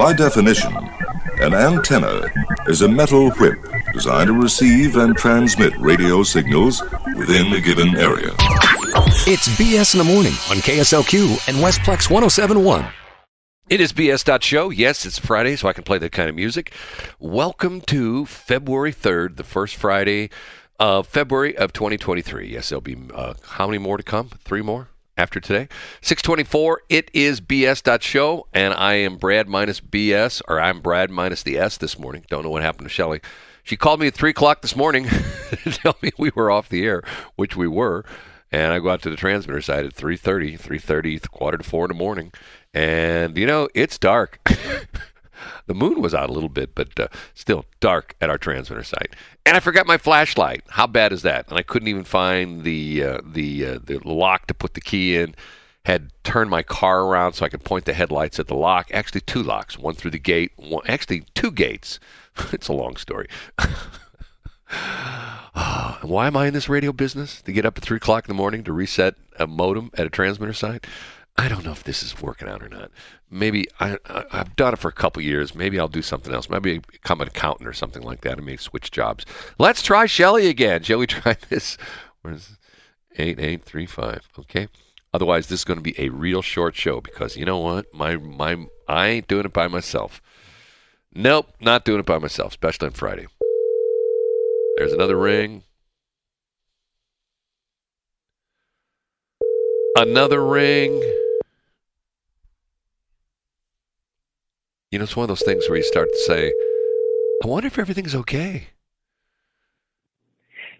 By definition, an antenna is a metal whip designed to receive and transmit radio signals within a given area. It's BS in the Morning on KSLQ and Westplex 107.1. It is BS.Show. Yes, it's Friday, so I can play that kind of music. Welcome to February 3rd, the first Friday of February of 2023. Yes, there'll be how many more to come? 3 more after today. 624, it is BS.Show, and I am Brad minus BS, or I'm Brad minus the S this morning. Don't know what happened to Shelley. She called me at 3 o'clock this morning to tell me we were off the air, which we were. And I go out to the transmitter side at 3:30, quarter to 4 in the morning. And, you know, it's dark. The moon was out a little bit, but still dark at our transmitter site. And I forgot my flashlight. How bad is that? And I couldn't even find the lock to put the key in. Had turned my car around so I could point the headlights at the lock. Actually, 2 locks. One through the gate. Actually, 2 gates. It's a long story. Why am I in this radio business? To get up at 3 o'clock in the morning to reset a modem at a transmitter site? I don't know if this is working out or not. Maybe I've done it for a couple years. Maybe I'll do something else. Maybe become an accountant or something like that and maybe switch jobs. Let's try Shelley again. Shall we try this? Where's 8835? Okay. Otherwise, this is going to be a real short show because you know what? I ain't doing it by myself. Nope, not doing it by myself, especially on Friday. There's another ring. Another ring. You know, it's one of those things where you start to say, I wonder if everything's okay.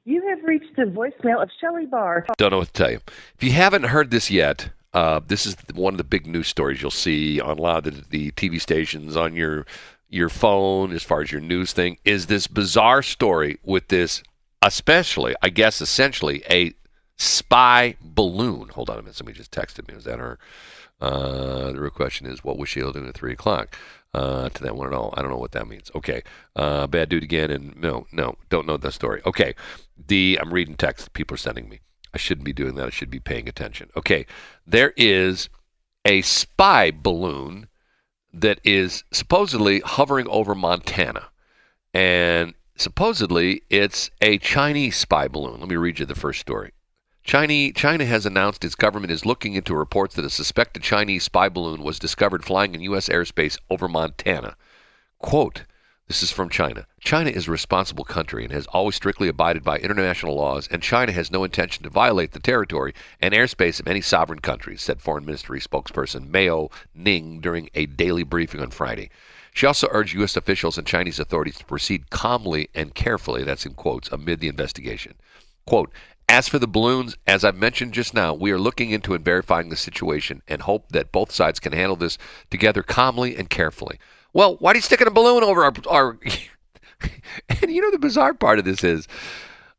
You have reached the voicemail of Shelley Barr. Don't know what to tell you. If you haven't heard this yet, this is one of the big news stories you'll see on a lot of the TV stations, on your phone, as far as your news thing, is this bizarre story with this, especially, I guess, essentially, a spy balloon. Hold on a minute. Somebody just texted me. Was that her? The real question is, what was Sheila doing at 3 o'clock? To that one at all. I don't know what that means. Okay. Bad dude again. And no, don't know the story. Okay. I'm reading text people are sending me. I shouldn't be doing that. I should be paying attention. Okay. There is a spy balloon that is supposedly hovering over Montana. And supposedly it's a Chinese spy balloon. Let me read you the first story. China has announced its government is looking into reports that a suspected Chinese spy balloon was discovered flying in U.S. airspace over Montana. Quote, this is from China. China is a responsible country and has always strictly abided by international laws, and China has no intention to violate the territory and airspace of any sovereign country, said Foreign Ministry spokesperson Mao Ning during a daily briefing on Friday. She also urged U.S. officials and Chinese authorities to proceed calmly and carefully, that's in quotes, amid the investigation. Quote, as for the balloons, as I've mentioned just now, we are looking into and verifying the situation and hope that both sides can handle this together calmly and carefully. Well, why are you sticking a balloon over our And you know the bizarre part of this is,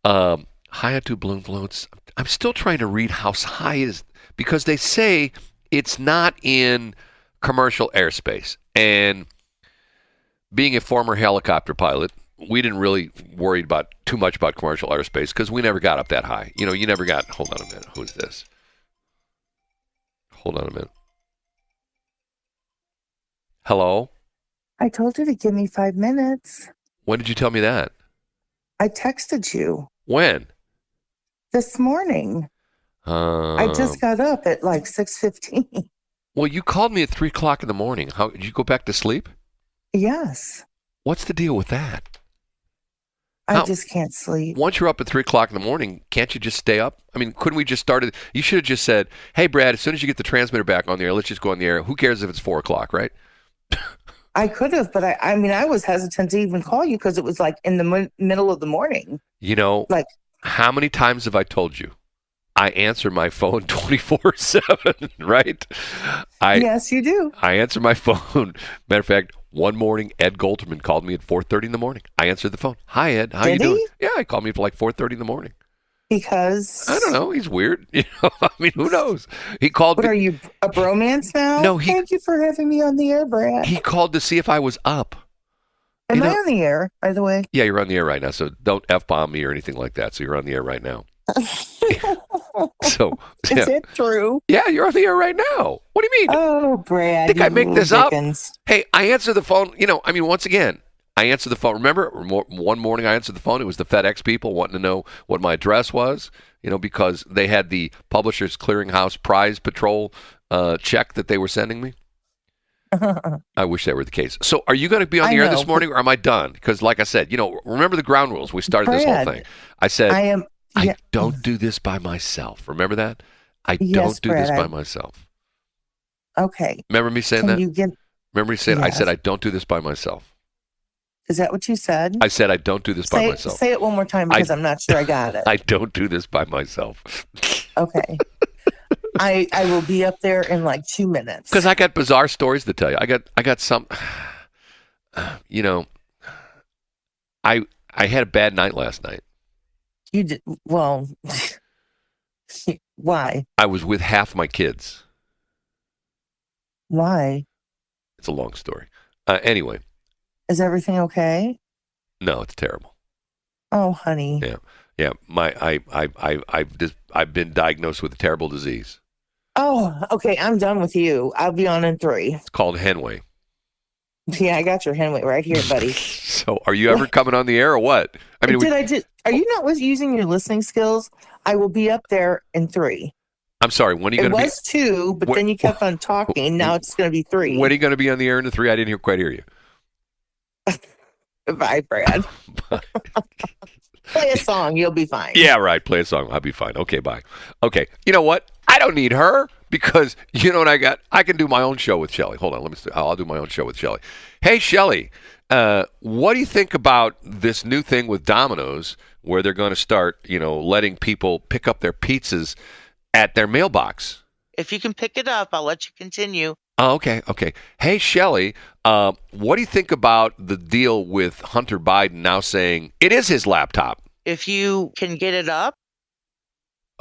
high-altitude balloon floats, I'm still trying to read how high it is, because they say it's not in commercial airspace. And being a former helicopter pilot, we didn't really worry too much about commercial airspace because we never got up that high. You know, you never got, hold on a minute, who's this? Hold on a minute. Hello? I told you to give me 5 minutes. When did you tell me that? I texted you. When? This morning. I just got up at like 6:15. Well, you called me at 3 o'clock in the morning. How did you go back to sleep? Yes. What's the deal with that? I just can't sleep. Once you're up at 3 o'clock in the morning, can't you just stay up? I mean, couldn't we just start it? You should have just said, hey, Brad, as soon as you get the transmitter back on the air, let's just go on the air. Who cares if it's 4 o'clock, right? I could have, but I mean, I was hesitant to even call you because it was like in the middle of the morning. You know, like, how many times have I told you? I answer my phone 24/7, right? Yes, you do. I answer my phone. Matter of fact, one morning, Ed Golterman called me at 4:30 in the morning. I answered the phone. Hi, Ed. How you doing? Yeah, he called me for like 4:30 in the morning. Because? I don't know. He's weird. You know, I mean, who knows? He called. What, are you a bromance now? No, Thank you for having me on the air, Brad. He called to see if I was up. Am I on the air, by the way? Yeah, you're on the air right now, so don't F-bomb me or anything like that. So you're on the air right now. So, Is it true? Yeah, you're on the air right now. What do you mean? Oh, Brad. Think I make this up? Dickens. Hey, I answer the phone. Once again, I answer the phone. Remember, one morning I answered the phone. It was the FedEx people wanting to know what my address was, because they had the Publishers Clearinghouse Prize Patrol check that they were sending me. I wish that were the case. So are you going to be on the air this morning, or am I done? Because like I said, remember the ground rules. We started this whole thing. I said, I don't do this by myself. Remember that? I don't do this by myself. Okay. Remember me saying that? Remember me saying, Yes. I said, I don't do this by myself. Is that what you said? I said, I don't do this by myself. Say it one more time because I'm not sure I got it. I don't do this by myself. Okay. I will be up there in like 2 minutes. Because I got bizarre stories to tell you. I got some, I had a bad night last night. You did, well, why? I was with half my kids. Why? It's a long story. Anyway. Is everything okay? No, it's terrible. Oh, honey. Yeah. I've been diagnosed with a terrible disease. Oh, okay. I'm done with you. I'll be on in 3. It's called Henway. Yeah, I got your Henway right here, buddy. So, are you ever coming on the air or what? I mean, are you not using your listening skills? I will be up there in 3. I'm sorry. When are you going to be? It was 2, but then you kept on talking. Now it's going to be 3. When are you going to be on the air in the 3? I didn't quite hear you. Bye, Brad. Play a song. You'll be fine. Yeah, right. Play a song. I'll be fine. Okay, bye. Okay. You know what? I don't need her because you know what I got? I can do my own show with Shelley. Hold on. I'll do my own show with Shelley. Hey, Shelley, what do you think about this new thing with Domino's where they're going to start, letting people pick up their pizzas at their mailbox? If you can pick it up, I'll let you continue. Oh, okay. Hey, Shelley, what do you think about the deal with Hunter Biden now saying it is his laptop? If you can get it up.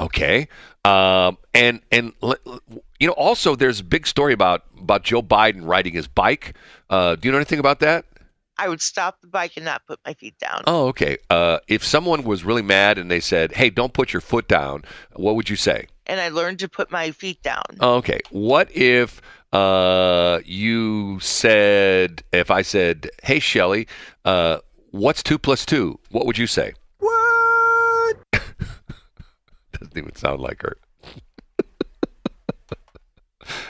Okay. And also there's a big story about Joe Biden riding his bike. Do you know anything about that? I would stop the bike and not put my feet down. Oh, okay. If someone was really mad and they said, hey, don't put your foot down, what would you say? And I learned to put my feet down. Oh, okay. What if if I said, hey, Shelley, what's 2 + 2? What would you say? What? Doesn't even sound like her.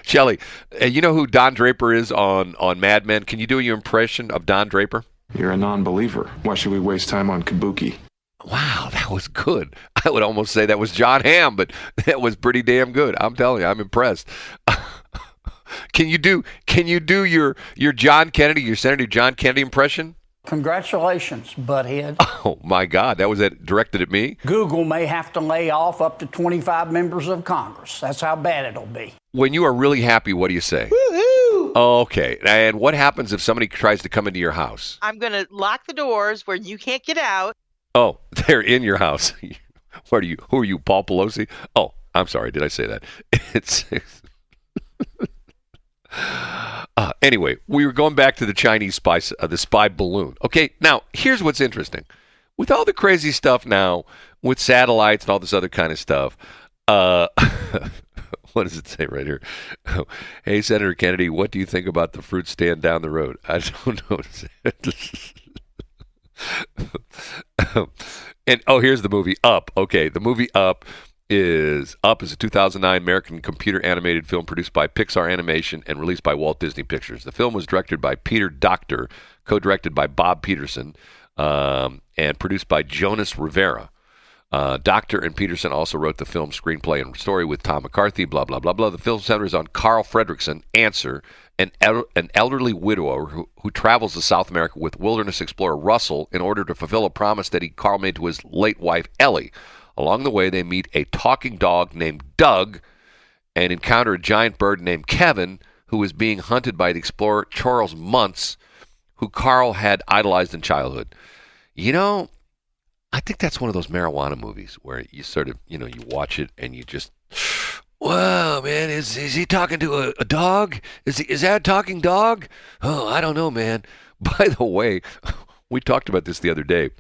Shelley, you know who Don Draper is on Mad Men? Can you do your impression of Don Draper? You're a non-believer. Why should we waste time on Kabuki? Wow, that was good. I would almost say that was John Hamm, but that was pretty damn good. I'm telling you, I'm impressed. Can you do your John Kennedy, your Senator John Kennedy impression? Congratulations, butthead. Oh, my God. That was directed at me? Google may have to lay off up to 25 members of Congress. That's how bad it'll be. When you are really happy, what do you say? Woohoo! Okay. And what happens if somebody tries to come into your house? I'm going to lock the doors where you can't get out. Oh, they're in your house. Who are you, Paul Pelosi? Oh, I'm sorry. Did I say that? It's... Anyway, we were going back to the Chinese the spy balloon. Okay, now, here's what's interesting. With all the crazy stuff now, with satellites and all this other kind of stuff, what does it say right here? Hey, Senator Kennedy, what do you think about the fruit stand down the road? I don't know. And, here's the movie Up. Okay, the movie Up is a 2009 American computer animated film produced by Pixar Animation and released by Walt Disney Pictures. The film was directed by Peter Docter, co-directed by Bob Peterson, and produced by Jonas Rivera. Docter and Peterson also wrote the film screenplay and story with Tom McCarthy, blah, blah, blah, blah. The film centers on Carl Fredrickson, Answer, an elderly widower who travels to South America with wilderness explorer Russell in order to fulfill a promise that Carl made to his late wife, Ellie. Along the way, they meet a talking dog named Doug and encounter a giant bird named Kevin, who is being hunted by the explorer Charles Muntz, who Carl had idolized in childhood. I think that's one of those marijuana movies where you sort of, you watch it and you just, whoa, man, is he talking to a dog? Is that a talking dog? Oh, I don't know, man. By the way, we talked about this the other day.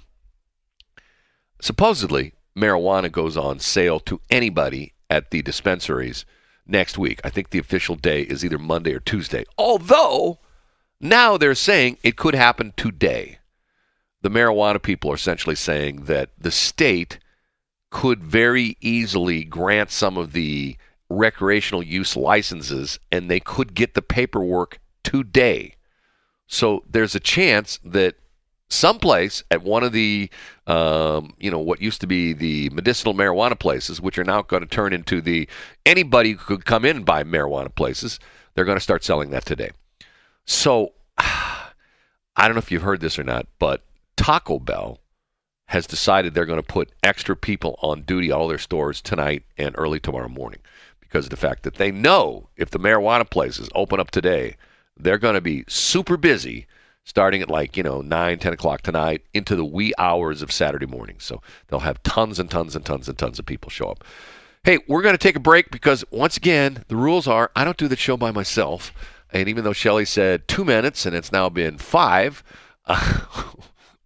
Supposedly, marijuana goes on sale to anybody at the dispensaries next week. I think the official day is either Monday or Tuesday. Although, now they're saying it could happen today. The marijuana people are essentially saying that the state could very easily grant some of the recreational use licenses, and they could get the paperwork today. So there's a chance that someplace at one of the, what used to be the medicinal marijuana places, which are now going to turn into the anybody who could come in and buy marijuana places, they're going to start selling that today. So I don't know if you've heard this or not, but Taco Bell has decided they're going to put extra people on duty at all their stores tonight and early tomorrow morning because of the fact that they know if the marijuana places open up today, they're going to be super busy starting at 9, 10 o'clock tonight into the wee hours of Saturday morning. So they'll have tons and tons and tons and tons of people show up. Hey, we're going to take a break because, once again, the rules are I don't do the show by myself. And even though Shelley said 2 minutes and it's now been 5,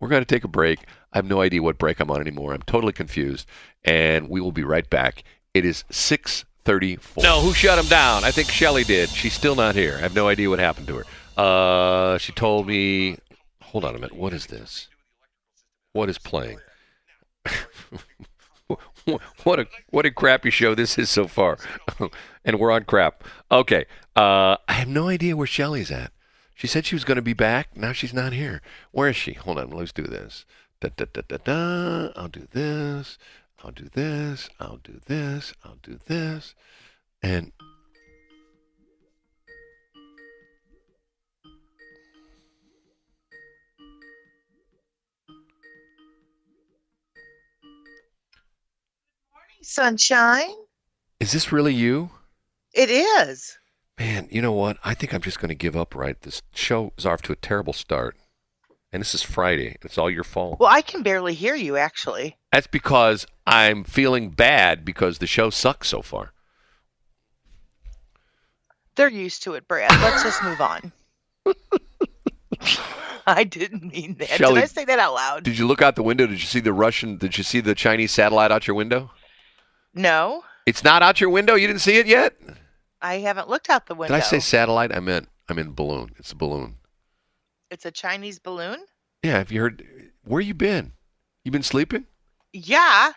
we're going to take a break. I have no idea what break I'm on anymore. I'm totally confused. And we will be right back. It is 6:34. No, who shut him down? I think Shelley did. She's still not here. I have no idea what happened to her. She told me, hold on a minute. What is this? What is playing? What a crappy show this is so far. And we're on crap. Okay. I have no idea where Shelley's at. She said she was going to be back. Now she's not here. Where is she? Hold on. Let's do this. Da, da, da, da, da. I'll do this. I'll do this. I'll do this. I'll do this. And Sunshine. is this really you? It is. Man, you know what? I think I'm just going to give up, right? This show is off to a terrible start. And this is Friday. It's all your fault. Well, I can barely hear you, actually. That's because I'm feeling bad because the show sucks so far. They're used to it, Brad. Let's just move on. I didn't mean that. Shelley, did I say that out loud? Did you look out the window? Did you see the Chinese satellite out your window? No. It's not out your window? You didn't see it yet? I haven't looked out the window. Did I say satellite? I meant balloon. It's a balloon. It's a Chinese balloon? Yeah, have you heard? Where you been? You been sleeping? Yeah.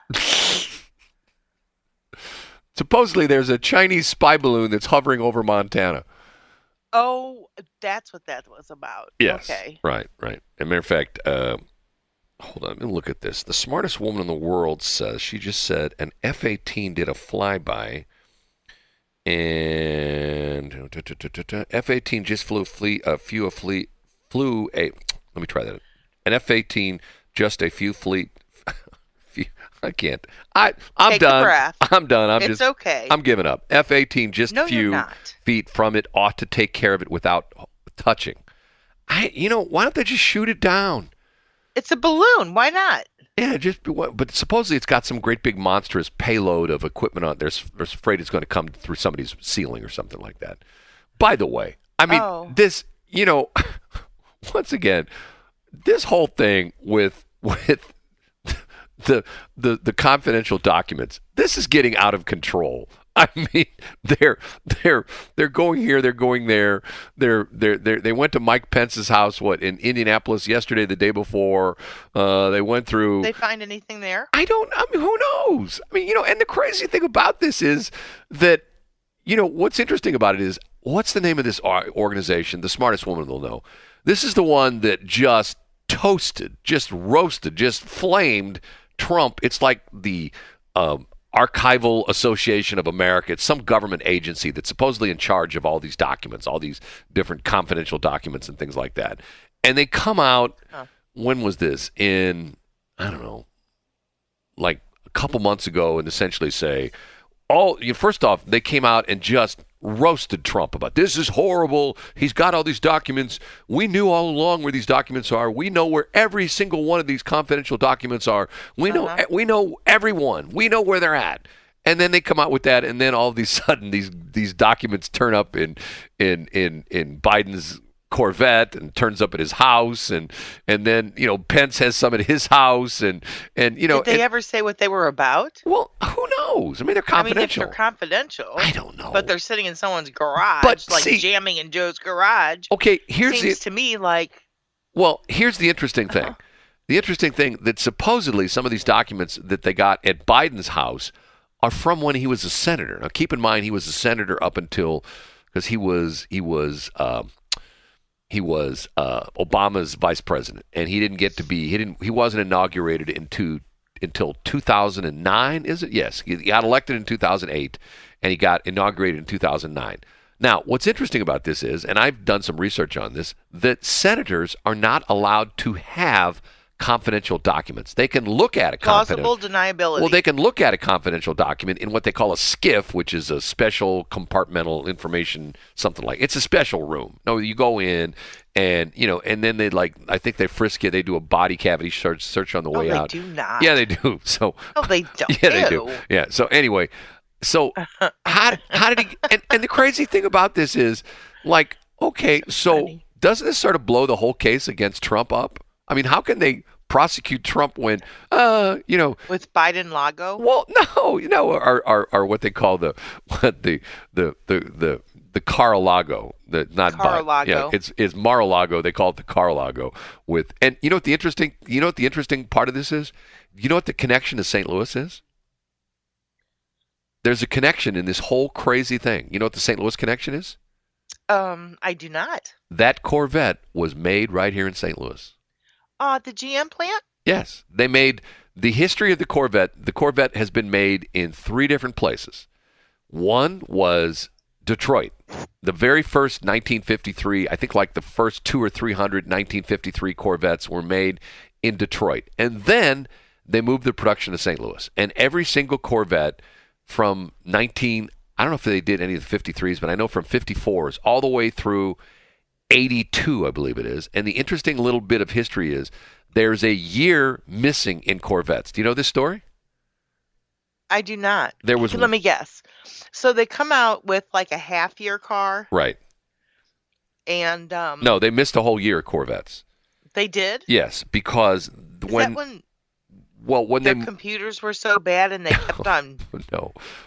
Supposedly there's a Chinese spy balloon that's hovering over Montana. Oh, that's what that was about. Yes. Okay. Right. As a matter of fact, hold on, let me look at this. The smartest woman in the world says, she just said an F-18 did a flyby, and F-18 just flew let me try that. An F-18 just a few fleet. I can't. I'm Take done. A breath. I'm done. It's okay. I'm giving up. F-18 just No, few you're not. feet from it ought to take care of it without touching. Why don't they just shoot it down? It's a balloon. Why not? Yeah, but supposedly it's got some great big monstrous payload of equipment on. They're afraid it's going to come through somebody's ceiling or something like that. By the way, I mean this. Once again, this whole thing with the confidential documents. This is getting out of control. I mean, they're going here, they're going there. They went to Mike Pence's house in Indianapolis yesterday, the day before. They went through. Did they find anything there? I mean, who knows? I mean, and the crazy thing about this is that, what's interesting about it is, what's the name of this organization? The smartest woman will know. This is the one that just toasted, just roasted, just flamed Trump. It's like the Archival Association of America. It's some government agency that's supposedly in charge of all these documents, all these different confidential documents and things like that. And they come out, when was this? In, I don't know, like a couple months ago, and essentially say, first off, they came out and just roasted Trump about this is horrible. He's got all these documents. We knew all along where these documents are. We know where every single one of these confidential documents are. We know everyone. We know where they're at. And then they come out with that, and then all of a sudden these documents turn up in Biden's Corvette and turns up at his house, and then Pence has some at his house, and Did they ever say what they were about? Well, who knows? I mean, they're confidential. I mean, if they're confidential, I don't know. But they're sitting in someone's garage, But jamming in Joe's garage. Okay, seems to me like. Well, here's the interesting thing. The interesting thing that supposedly some of these documents that they got at Biden's house are from when he was a senator. Now, keep in mind he was a senator up until because he was Obama's vice president, and he didn't get to be he wasn't inaugurated until 2009. Is it? Yes, he got elected in 2008, and he got inaugurated in 2009. Now, what's interesting about this is, and I've done some research on this, that senators are not allowed to have confidential documents. They can look at a plausible deniability. Well, they can look at a confidential document in what they call a SCIF, which is a special compartmental information, something like it's a special room. No, you go in and and then they I think they frisk you. They do a body cavity search on the way out. They do not. Yeah, they do. So no, they don't. Yeah, they do. Yeah. So anyway, how did he? And the crazy thing about this is, okay, so doesn't this sort of blow the whole case against Trump up? I mean, how can they prosecute Trump when, with Biden Lago? Well, no, or what they call the Car-a-Lago, not Car-a-Lago. Yeah, it's Mar-a-Lago. They call it the Car-a-Lago. And you know what the interesting part of this is? You know what the connection to St. Louis is? There's a connection in this whole crazy thing. You know what the St. Louis connection is? I do not. That Corvette was made right here in St. Louis. The GM plant? Yes. They made the history of the Corvette. The Corvette has been made in 3 different places. One was Detroit. The very first 1953, I think the first 200 or 300 1953 Corvettes were made in Detroit. And then they moved the production to St. Louis. And every single Corvette from I don't know if they did any of the 53s, but I know from 54s all the way through 82, I believe it is. And the interesting little bit of history is there's a year missing in Corvettes. Do you know this story? I do not. Let me guess. So they come out with a half-year car? Right. And no, they missed a whole year of Corvettes. They did? Yes, because when their computers were so bad and they kept on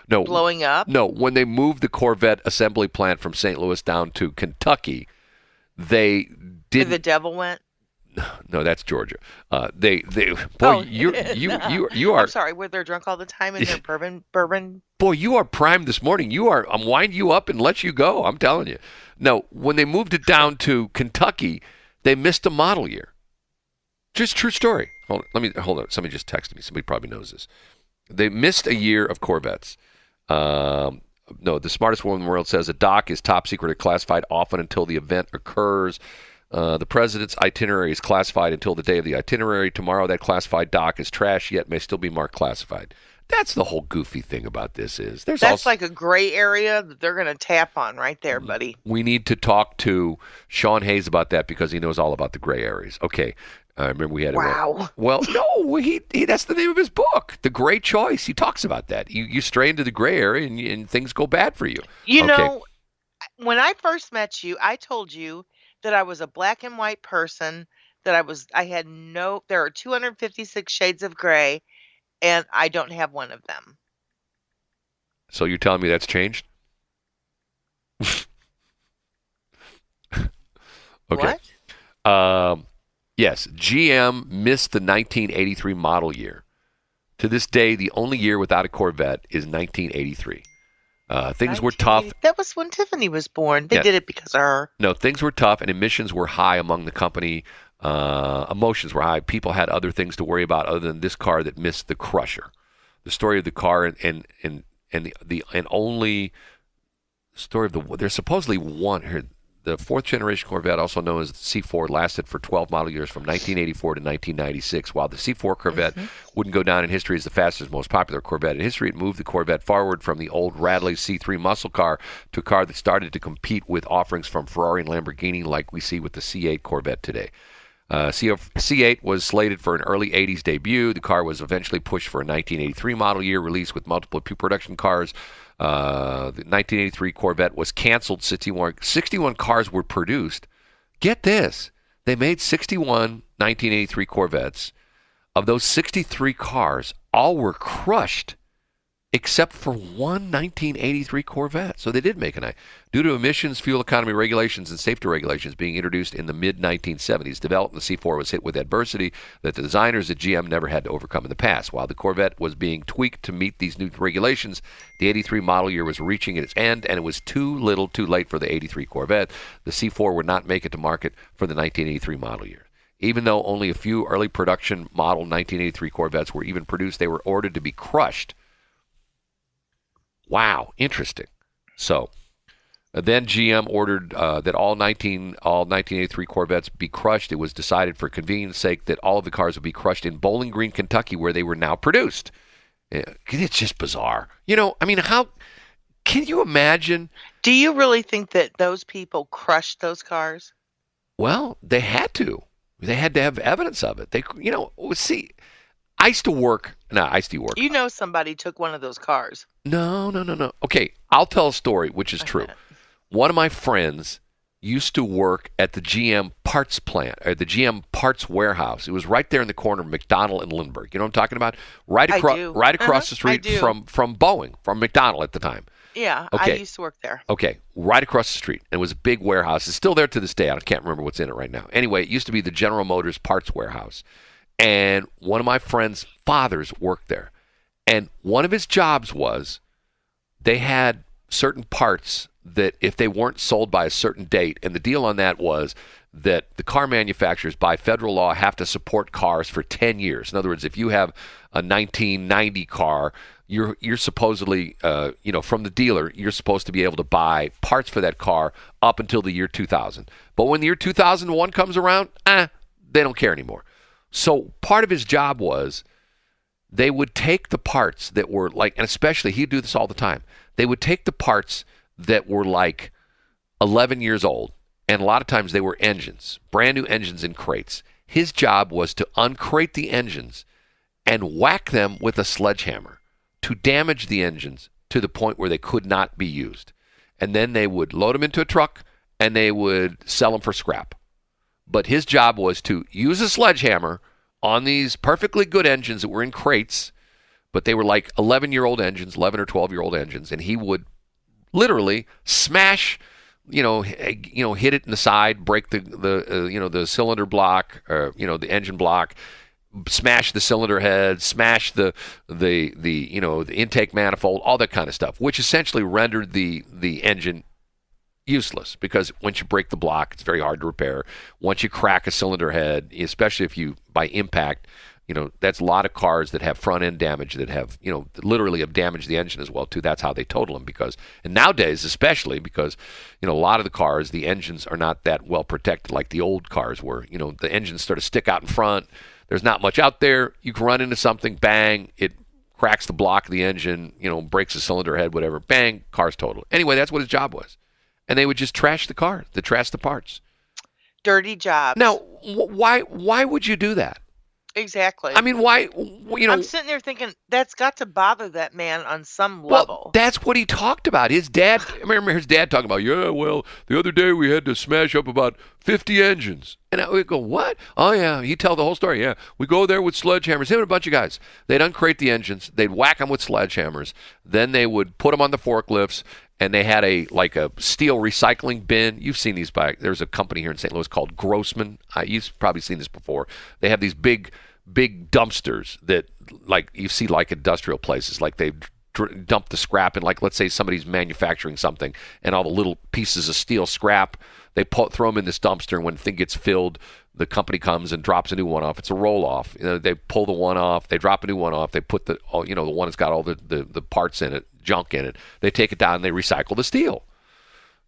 blowing up? No, when they moved the Corvette assembly plant from St. Louis down to Kentucky, they did. The devil went. No, that's Georgia. You are. I'm sorry. Were they drunk all the time in their bourbon? Boy, you are primed this morning. I'm winding you up and let you go. I'm telling you. No, when they moved it down to Kentucky, they missed a model year. Just true story. Hold on. Somebody just texted me. Somebody probably knows this. They missed a year of Corvettes. No, the smartest woman in the world says a doc is top secret or classified often until the event occurs. The president's itinerary is classified until the day of the itinerary. Tomorrow, that classified doc is trash, yet may still be marked classified. That's the whole goofy thing about this is. That's like a gray area that they're going to tap on right there, buddy. We need to talk to Sean Hayes about that because he knows all about the gray areas. Okay. I remember we had Well, no, he that's the name of his book, The Gray Choice. He talks about that. You stray into the gray area and things go bad for you. You know, when I first met you, I told you that I was a black and white person, there are 256 shades of gray, and I don't have one of them. So you're telling me that's changed? Okay. What? Yes, GM missed the 1983 model year. To this day, the only year without a Corvette is 1983. Things were tough. That was when Tiffany was born. They did it because of her. No, things were tough, and emissions were high among the company. Emotions were high. People had other things to worry about other than this car that missed the crusher. The story of the car and only story of there's supposedly one here. The 4th generation Corvette, also known as the C4, lasted for 12 model years from 1984 to 1996. While the C4 Corvette wouldn't go down in history as the fastest, most popular Corvette in history, it moved the Corvette forward from the old Radley C3 muscle car to a car that started to compete with offerings from Ferrari and Lamborghini like we see with the C8 Corvette today. C8 was slated for an early 80s debut. The car was eventually pushed for a 1983 model year release with multiple production cars. The 1983 Corvette was canceled. 61 cars were produced. Get this. They made 61 1983 Corvettes. Of those 63 cars, all were crushed except for one 1983 Corvette. So they did make an eye. Due to emissions, fuel economy regulations, and safety regulations being introduced in the mid-1970s, development of the C4 was hit with adversity that the designers at GM never had to overcome in the past. While the Corvette was being tweaked to meet these new regulations, the 83 model year was reaching its end, and it was too little too late for the 83 Corvette. The C4 would not make it to market for the 1983 model year. Even though only a few early production model 1983 Corvettes were even produced, they were ordered to be crushed. Wow, interesting. So then GM ordered that all 1983 Corvettes be crushed. It was decided for convenience sake that all of the cars would be crushed in Bowling Green, Kentucky, where they were now produced. It's just bizarre. How can you imagine? Do you really think that those people crushed those cars? Well, they had to. They had to have evidence of it. See, I used to work. You know somebody took one of those cars. No. Okay, I'll tell a story, which is true. One of my friends used to work at the GM parts plant, or the GM parts warehouse. It was right there in the corner of McDonald and Lindbergh. You know what I'm talking about? Right across the street from Boeing, from McDonald at the time. Yeah, okay. I used to work there. Okay, right across the street. And it was a big warehouse. It's still there to this day. I can't remember what's in it right now. Anyway, it used to be the General Motors parts warehouse. And one of my friend's fathers worked there. And one of his jobs was they had certain parts that if they weren't sold by a certain date, and the deal on that was that the car manufacturers by federal law have to support cars for 10 years. In other words, if you have a 1990 car, you're supposedly, from the dealer, you're supposed to be able to buy parts for that car up until the year 2000. But when the year 2001 comes around, they don't care anymore. So part of his job was they would take the parts that were like, and especially he'd do this all the time, they would take the parts that were like 11 years old, and a lot of times they were engines, brand new engines in crates. His job was to uncrate the engines and whack them with a sledgehammer to damage the engines to the point where they could not be used. And then they would load them into a truck and they would sell them for scrap. But his job was to use a sledgehammer on these perfectly good engines that were in crates, but they were like 11-year-old engines, 11 or 12-year-old engines, and he would literally smash, hit it in the side, break the cylinder block, or the engine block, smash the cylinder head, smash the intake manifold, all that kind of stuff, which essentially rendered the engine useless, because once you break the block, it's very hard to repair. Once you crack a cylinder head, especially if you by impact, that's a lot of cars that have front end damage that have, literally have damaged the engine as well too. That's how they total them, and nowadays especially because, a lot of the cars, the engines are not that well protected like the old cars were. The engines sort of stick out in front. There's not much out there. You can run into something, bang, it cracks the block of the engine, breaks the cylinder head, whatever, bang, car's totaled. Anyway, that's what his job was. And they would just trash the car, trash the parts. Dirty jobs. Now, why would you do that? Exactly. I mean, why? I'm sitting there thinking that's got to bother that man on some level. That's what he talked about. His dad, I remember his dad talking about, the other day we had to smash up about 50 engines. And I would go, what? Oh, yeah. He'd tell the whole story. Yeah. We go there with sledgehammers. Him and a bunch of guys. They'd uncrate the engines. They'd whack them with sledgehammers. Then they would put them on the forklifts. And they had a steel recycling bin. You've seen these there's a company here in St. Louis called Grossman. You've probably seen this before. They have these big dumpsters that you see like industrial places. Like they dump the scrap in, let's say somebody's manufacturing something, and all the little pieces of steel scrap, they throw them in this dumpster, and when the thing gets filled, the company comes and drops a new one off. It's a roll-off. They pull the one off. They drop a new one off. They put the one that's got all the parts in it, junk in it. They take it down and they recycle the steel.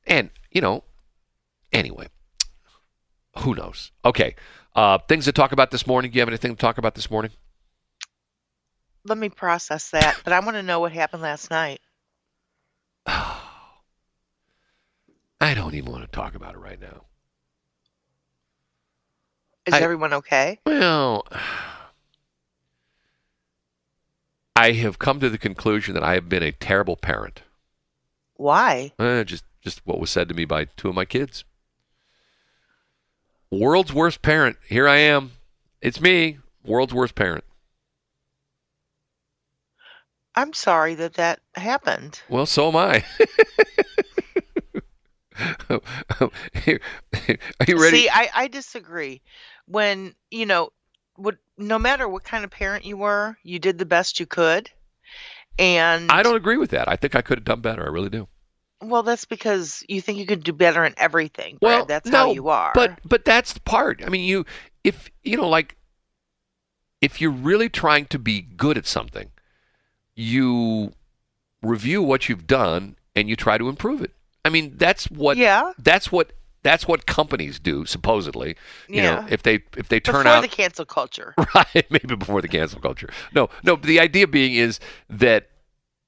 And, anyway, who knows? Okay. Things to talk about this morning. Do you have anything to talk about this morning? Let me process that, but I want to know what happened last night. I don't even want to talk about it right now. Is everyone okay? Well, I have come to the conclusion that I have been a terrible parent. Why? Just what was said to me by two of my kids. World's worst parent. Here I am. It's me, world's worst parent. I'm sorry that happened. Well, so am I. Are you ready? See, I disagree. When, no matter what kind of parent you were, you did the best you could. And I don't agree with that. I think I could have done better. I really do. well, that's because you think you could do better in everything. Well, Brad. That's no, how you are. But that's the part. I mean, if you're really trying to be good at something, you review what you've done and you try to improve it. I mean, that's what companies do, supposedly. If they turn out before the cancel culture. right, maybe before the cancel culture. No. But the idea being is that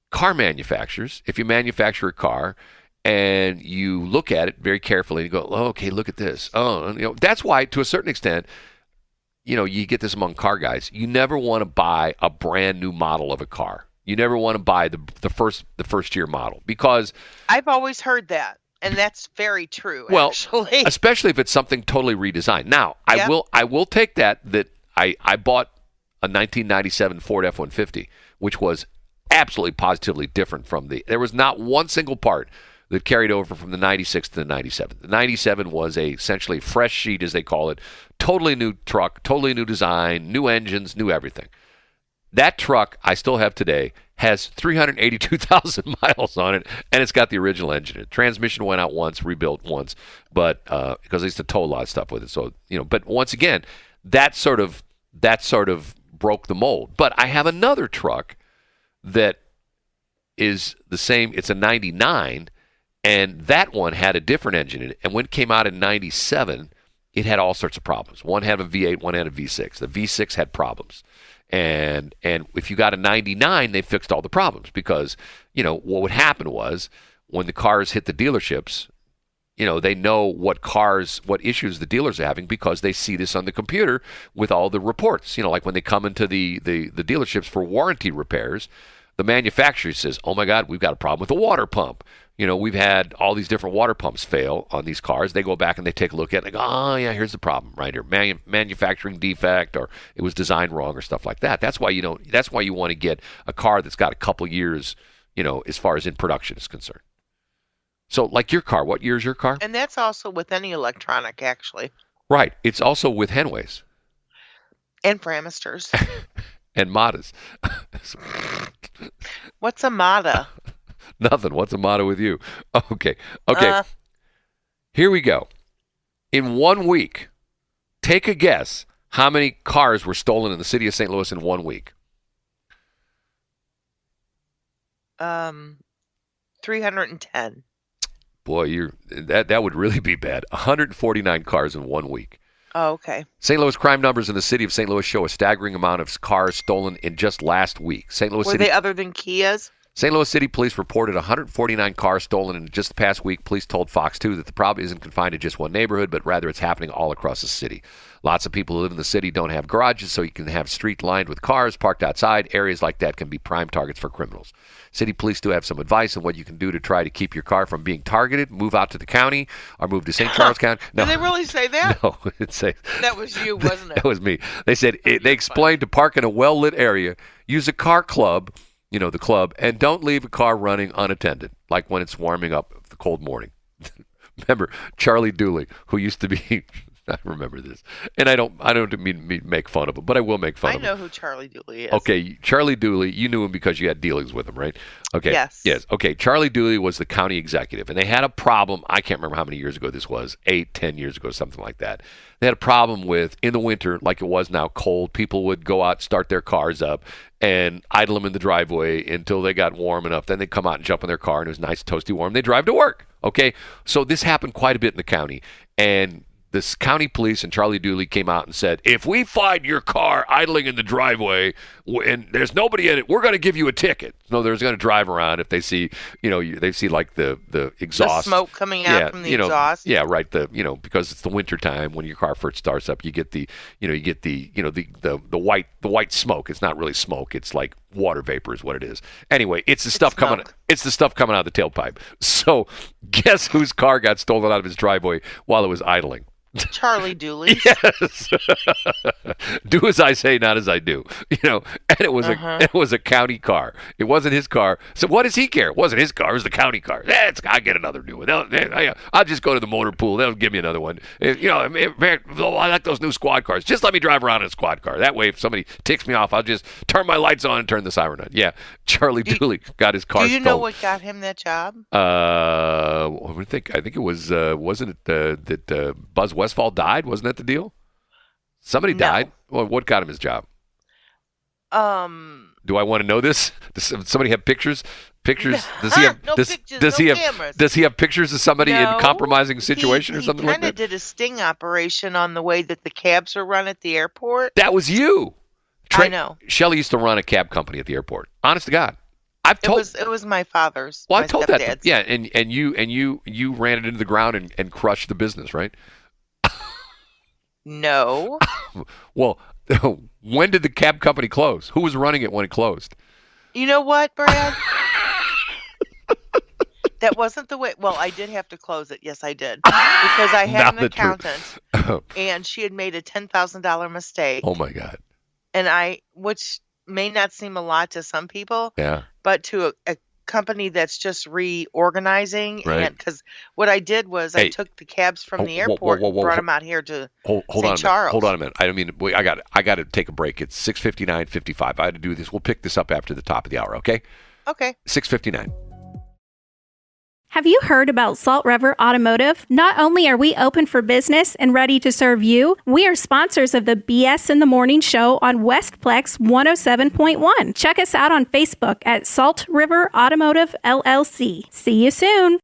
car manufacturers, if you manufacture a car and you look at it very carefully and you go, oh, okay, look at this. Oh, that's why, to a certain extent, you get this among car guys. You never want to buy a brand new model of a car. You never want to buy the first year model because I've always heard that, and that's very true. Well, actually, especially if it's something totally redesigned. Now, Yep. I will take that I bought a 1997 Ford F-150, which was absolutely positively different from there was not one single part that carried over from the 96 to the 97. The 97 was essentially fresh sheet, as they call it, totally new truck, totally new design, new engines, new everything. That truck I still have today has 382,000 miles on it, and it's got the original engine in it. Transmission went out once, rebuilt once, but because I used to tow a lot of stuff with it. So but once again, that sort of broke the mold. But I have another truck that is the same. It's a 99, and that one had a different engine in it. And when it came out in 97, it had all sorts of problems. One had a V8, one had a V6. The V6 had problems. And if you got a 99, they fixed all the problems because, what would happen was when the cars hit the dealerships, they know what issues the dealers are having because they see this on the computer with all the reports. Like when they come into the dealerships for warranty repairs, the manufacturer says, oh my God, we've got a problem with the water pump. We've had all these different water pumps fail on these cars. They go back and they take a look at it and they go, oh, yeah, here's the problem right here. Manufacturing defect, or it was designed wrong, or stuff like that. That's why you want to get a car that's got a couple years, as far as in production is concerned. So like your car, what year is your car? and that's also with any electronic, actually, Right. It's also with Henways and Framisters. and Madas. What's a Mata? Nothing. What's the matter with you? Okay. Here we go. In 1 week, take a guess how many cars were stolen in the city of St. Louis in 1 week. 310. Boy, that would really be bad. 149 cars in 1 week. Oh, okay. St. Louis crime numbers in the city of St. Louis show a staggering amount of cars stolen in just last week. Were they other than Kias? St. Louis City Police reported 149 cars stolen in just the past week. Police told Fox 2 that the problem isn't confined to just one neighborhood, but rather it's happening all across the city. Lots of people who live in the city don't have garages, so you can have street lined with cars parked outside. Areas like that can be prime targets for criminals. City police do have some advice on what you can do to try to keep your car from being targeted. Move out to the county or move to St. Charles County. No. Did they really say that? No, that was you, wasn't it? That was me. They said they explained to park in a well-lit area, use a car club, the club, and don't leave a car running unattended, like when it's warming up the cold morning. Remember Charlie Dooley, who used to be, I remember this, and I don't mean to make fun of him, but I will make fun of him. I know who Charlie Dooley is. Okay, Charlie Dooley, you knew him because you had dealings with him, right? Okay. Yes. Okay, Charlie Dooley was the county executive, and they had a problem. I can't remember how many years ago this was, 8, 10 years ago, something like that. They had a problem with, in the winter, like it was now, cold, people would go out, start their cars up, and idle them in the driveway until they got warm enough. Then they'd come out and jump in their car, and it was nice, toasty, warm. They'd drive to work, okay? So this happened quite a bit in the county, and this county police and Charlie Dooley came out and said, if we find your car idling in the driveway and there's nobody in it, we're going to give you a ticket. So they're going to drive around if they see, they see like the exhaust. The smoke coming out from the exhaust. Yeah, right. Because it's the winter time when your car first starts up, you get the white smoke. It's not really smoke. It's like water vapor is what it is. Anyway, it's the stuff coming out of the tailpipe. So guess whose car got stolen out of his driveway while it was idling? Charlie Dooley. Yes. Do as I say, not as I do. And it was a county car. It wasn't his car. So what does he care? It wasn't his car. It was the county car. I'll get another new one. I'll just go to the motor pool. They'll give me another one. Man, I like those new squad cars. Just let me drive around in a squad car. That way, if somebody ticks me off, I'll just turn my lights on and turn the siren on. Yeah, Charlie Dooley got his car stolen. Do you know what got him that job? I think it was, wasn't it that Buzz Westphal died? Wasn't that the deal? Somebody died? Well, what got him his job? Do I want to know this? Does somebody have pictures? Pictures? Does he have? Does he have pictures of somebody in a compromising situation or something like that? He kind of did a sting operation on the way that the cabs were run at the airport. That was you. I know. Shelley used to run a cab company at the airport. Honest to God. It was my father's. Well, I told that. Yeah, and you ran it into the ground and crushed the business, right? No. Well, when did the cab company close? Who was running it when it closed? You know what, Brad? That wasn't the way. Well, I did have to close it. Yes, I did. Because I had an accountant, and she had made a $10,000 mistake. Oh, my God. And which may not seem a lot to some people, but to a company that's just reorganizing, right. And because what I did was I took the cabs from the airport and brought them out here to St. Charles. Hold on a minute. I mean, I got to take a break. It's 6:59:55. I had to do this. We'll pick this up after the top of the hour. Okay. Okay. 6:59. Have you heard about Salt River Automotive? Not only are we open for business and ready to serve you, we are sponsors of the BS in the Morning Show on Westplex 107.1. Check us out on Facebook at Salt River Automotive LLC. See you soon.